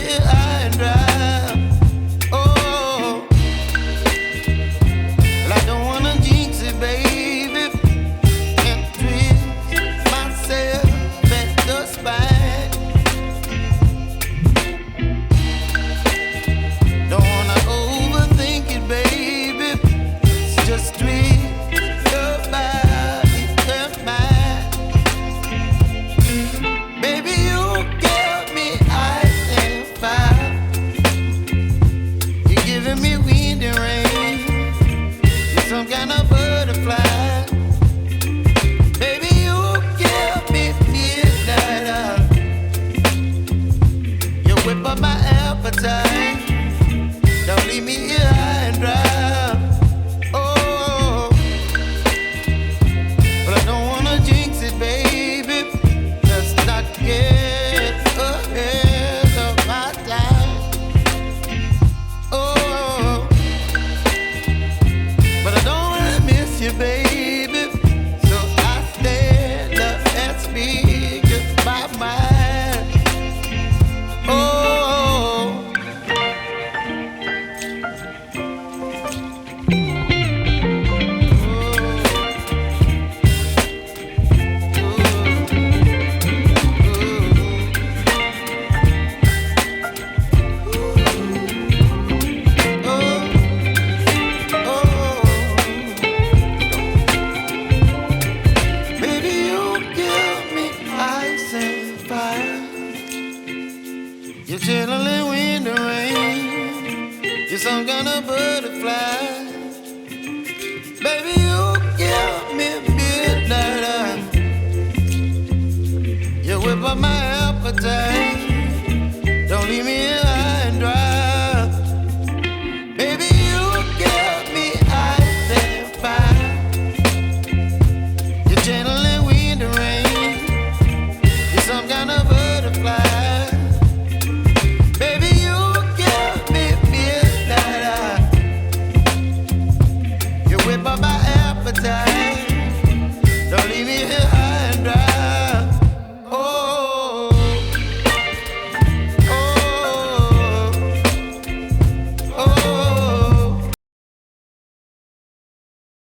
here high and dry. Oh, well, I don't wanna jinx it, baby, and twist myself at the spine. Don't wanna overthink it, baby. It's just twist your body and mine. Baby, you give me ice and fire. You're giving me wind and rain. You're some kind of butterfly. Baby, you give me midnight. You whip up my appetite. Don't leave me here high and dry. Oh, but I don't wanna jinx it, baby. Let's not get ahead of my time. Oh, but I don't wanna miss you, baby. So I stand up and speak my mind. Oh. Baby, you give me ice and fire. You're chilling wind and rain. You're some kind of butterfly. Baby, you give me midnight. You whip up my appetite.